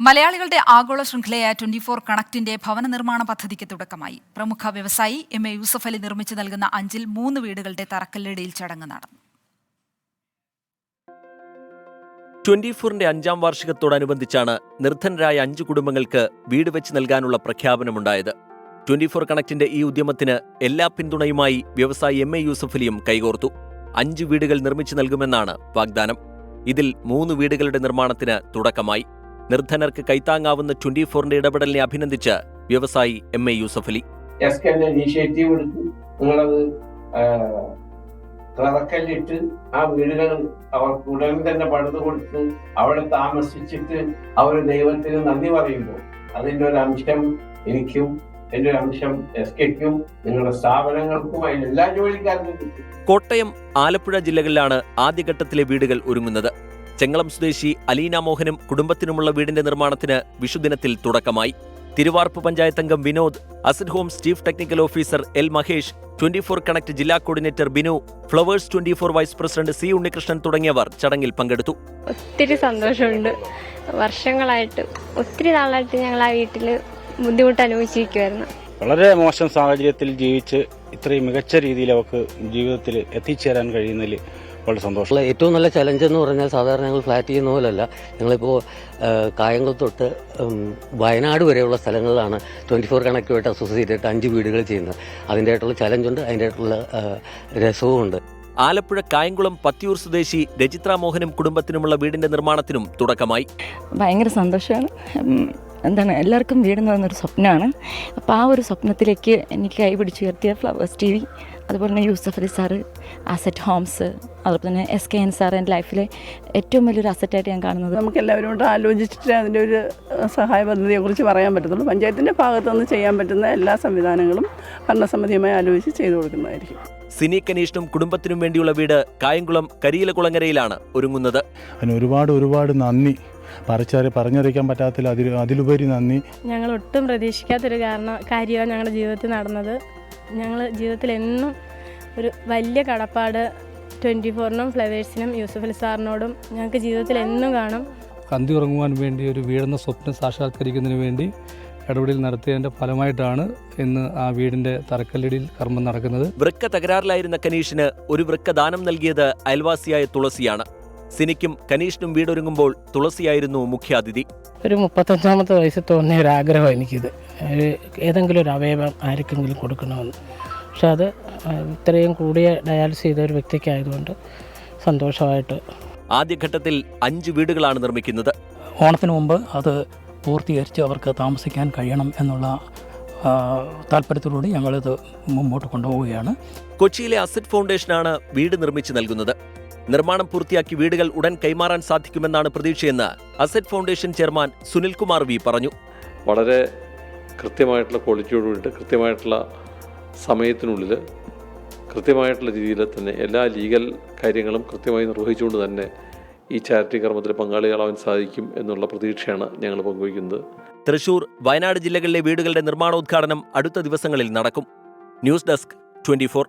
മലയാളികളുടെ ആഗോള ശൃംഖലയായ 24 കണക്റ്റിന്റെ ഭവന നിർമ്മാണ പദ്ധതിക്ക് തുടക്കമായി. പ്രമുഖ വ്യവസായി MA യൂസഫ് അലി നിർമ്മിച്ചു നൽകുന്ന 5-ൽ 3 വീടുകളുടെ തറക്കല്ലിടയിൽ ചടങ്ങ് നടന്നു. 24ന്റെ 5ാം വാർഷികത്തോടനുബന്ധിച്ചാണ് നിർധനരായ 5 കുടുംബങ്ങൾക്ക് വീട് വെച്ച് നൽകാനുള്ള പ്രഖ്യാപനമുണ്ടായത്. 24 കണക്റ്റിന്റെ ഈ ഉദ്യമത്തിന് എല്ലാ പിന്തുണയുമായി വ്യവസായി MA യൂസഫ് അലിയും കൈകോർത്തു. 5 വീടുകൾ നിർമ്മിച്ചു നൽകുമെന്നാണ് വാഗ്ദാനം. ഇതിൽ 3 വീടുകളുടെ നിർമ്മാണത്തിന് തുടക്കമായി. നിർധനർക്ക് കൈത്താങ്ങാവുന്ന 24ന്റെ ഇടപെടലിനെ അഭിനന്ദിച്ച് വ്യവസായി MA യൂസഫ് അലി. ഇനീഷ്യേറ്റീവ് എടുത്ത് നിങ്ങളത് തറക്കല്ലിട്ട് ആ വീടുകൾ അവർക്ക് ഉടൻ തന്നെ പണിത് കൊടുത്ത് അവിടെ താമസിച്ചിട്ട് അവർ ദൈവത്തിന് നന്ദി പറയുമ്പോൾ അതിൻ്റെ ഒരു അംശം എനിക്കും എൻ്റെ ഒരു അംശം SKയ്ക്കും നിങ്ങളുടെ സ്ഥാപനങ്ങൾക്കും അതിലെല്ലാ ജോലിക്കാർക്കും കിട്ടും. കോട്ടയം, ആലപ്പുഴ ജില്ലകളിലാണ് ആദ്യഘട്ടത്തിലെ വീടുകൾ ഒരുങ്ങുന്നത്. ചെങ്ങളം സ്വദേശി അലീന മോഹനും കുടുംബത്തിനുമുള്ള വീടിന്റെ നിർമ്മാണത്തിന് വിഷുദിനത്തിൽ തുടക്കമായി. തിരുവാർപ്പ് പഞ്ചായത്ത് അംഗം Vinod, Asset Homes chief technical officer L Mahesh, 24 connect ജില്ലാ coordinator Binu, Flowers 24 vice president C Unnikrishnan തുടങ്ങിയവർ ചടങ്ങിൽ പങ്കെടുത്തു. ഒത്തിരി സന്തോഷമുണ്ട്. വർഷങ്ങളായിട്ട് ഒത്തിരി നാളായിട്ട് ഞങ്ങൾ ആ വീട്ടിൽ ബുദ്ധിമുട്ട് അനുഭവിച്ചിരിക്കുമായിരുന്നു. വളരെ മോശം സാഹചര്യത്തിൽ ജീവിച്ച് ഇത്രയും മികച്ച രീതിയിൽ അവർക്ക് ജീവിതത്തിൽ എത്തിച്ചേരാൻ കഴിയുന്നതിൽ വളരെ സന്തോഷം. ഏറ്റവും നല്ല ചലഞ്ച് എന്ന് പറഞ്ഞാൽ സാധാരണ ഞങ്ങൾ ഫ്ലാറ്റ് ചെയ്യുന്ന പോലല്ല. ഞങ്ങളിപ്പോൾ കായംകുളം തൊട്ട് വയനാട് വരെയുള്ള സ്ഥലങ്ങളിലാണ് 24 കണക്റ്റുമായിട്ട് അസോസിയേറ്റ് ആയിട്ട് 5 വീടുകൾ ചെയ്യുന്നത്. അതിൻ്റെ ആയിട്ടുള്ള ചലഞ്ചുണ്ട്, അതിൻ്റെ ആയിട്ടുള്ള രസവും ഉണ്ട്. ആലപ്പുഴ കായംകുളം പത്തിയൂർ സ്വദേശി രജിത്ര മോഹനും കുടുംബത്തിനുമുള്ള വീടിന്റെ നിർമ്മാണത്തിനും തുടക്കമായി. ഭയങ്കര സന്തോഷമാണ്. എല്ലാവർക്കും വീടെന്ന് പറയുന്നൊരു സ്വപ്നമാണ്. അപ്പോൾ ആ ഒരു സ്വപ്നത്തിലേക്ക് എനിക്ക് കൈപിടിച്ചുയർത്തിയ ഫ്ലവേഴ്സ് TV, അതുപോലെ തന്നെ Yusuf Ali sir, Asset Homes, അതുപോലെ തന്നെ SKN സാർ എൻ്റെ ലൈഫിലെ ഏറ്റവും വലിയൊരു അസറ്റായിട്ട് ഞാൻ കാണുന്നത്. നമുക്ക് എല്ലാവരും കൂടെ ആലോചിച്ചിട്ട് അതിൻ്റെ ഒരു സഹായ പദ്ധതിയെക്കുറിച്ച് പറയാൻ പറ്റത്തുള്ളൂ. പഞ്ചായത്തിൻ്റെ ഭാഗത്തുനിന്ന് ചെയ്യാൻ പറ്റുന്ന എല്ലാ സംവിധാനങ്ങളും ഭരണസമിതിയുമായി ആലോചിച്ച് ചെയ്തു കൊടുക്കുന്നതായിരിക്കും. സിനി കനീഷിനും കുടുംബത്തിനും വേണ്ടിയുള്ള വീട് കായംകുളം കരിയിലകുളങ്ങരയിലാണ് ഒരുങ്ങുന്നത്. അതിന് ഒരുപാട് നന്ദി. പറഞ്ഞറിയിക്കാൻ പറ്റാത്തില്ല, അതിലുപരി നന്ദി. ഞങ്ങൾ ഒട്ടും പ്രതീക്ഷിക്കാത്തൊരു കാര്യമാണ് ഞങ്ങളുടെ ജീവിതത്തിൽ നടന്നത്. ഞങ്ങൾ ജീവിതത്തിൽ എന്നും ഒരു വലിയ കടപ്പാട് 24നും ഫ്ലവേഴ്സിനും യൂസഫ് അലി സാറിനോടും ഞങ്ങൾക്ക് ജീവിതത്തിൽ എന്നും കാണും. കന്തി ഉറങ്ങുവാൻ വേണ്ടി ഒരു വീടെന്ന സ്വപ്നം സാക്ഷാത്കരിക്കുന്നതിന് വേണ്ടി ഇടപെടൽ നടത്തിയതിൻ്റെ ഫലമായിട്ടാണ് ഇന്ന് ആ വീടിന്റെ തറക്കല്ലിടിയിൽ കർമ്മം നടക്കുന്നത്. വൃക്ക തകരാറിലായിരുന്ന കനീഷിന് ഒരു വൃക്ക ദാനം നൽകിയത് അയൽവാസിയായ തുളസിയാണ്. സിനിക്കും കനീഷിനും വീടൊരുങ്ങുമ്പോൾ തുളസിയായിരുന്നു മുഖ്യാതിഥി. ഒരു 35ാമത്തെ വയസ്സിൽ തോന്നിയ ഒരു ആഗ്രഹം എനിക്കിത്, ഏതെങ്കിലും ഒരു അവയവം ആർക്കെങ്കിലും കൊടുക്കണമെന്ന്. പക്ഷെ അത് ഇത്രയും കൂടിയ ഡയാലിസിസ് ചെയ്ത ഒരു വ്യക്തിക്കായതുകൊണ്ട് സന്തോഷമായിട്ട്. ആദ്യഘട്ടത്തിൽ 5 വീടുകളാണ് നിർമ്മിക്കുന്നത്. ഓണത്തിന് മുമ്പ് അത് പൂർത്തീകരിച്ച് അവർക്ക് താമസിക്കാൻ കഴിയണം എന്നുള്ള താല്പര്യത്തോടുകൂടി ഞങ്ങളിത് മുമ്പോട്ട് കൊണ്ടുപോവുകയാണ്. കൊച്ചിയിലെ അസറ്റ് ഫൗണ്ടേഷനാണ് വീട് നിർമ്മിച്ചു നൽകുന്നത്. നിർമ്മാണം പൂർത്തിയാക്കി വീടുകൾ ഉടൻ കൈമാറാൻ സാധിക്കുമെന്നാണ് പ്രതീക്ഷയെന്ന് Asset Foundation chairman Sunilkumar V പറഞ്ഞു. വളരെ കൃത്യമായിട്ടുള്ള ക്വാളിറ്റിയോടുകൂടിയിട്ട് കൃത്യമായിട്ടുള്ള സമയത്തിനുള്ളിൽ കൃത്യമായിട്ടുള്ള രീതിയിൽ തന്നെ എല്ലാ ലീഗൽ കാര്യങ്ങളും കൃത്യമായി നിർവഹിച്ചുകൊണ്ട് തന്നെ ഈ ചാരിറ്റി കർമ്മത്തിൽ പങ്കാളികളാവാൻ സാധിക്കും എന്നുള്ള പ്രതീക്ഷയാണ് ഞങ്ങൾ പങ്കുവയ്ക്കുന്നത്. തൃശൂർ, വയനാട് ജില്ലകളിലെ വീടുകളുടെ നിർമ്മാണോദ്ഘാടനം അടുത്ത ദിവസങ്ങളിൽ നടക്കും. News desk 24.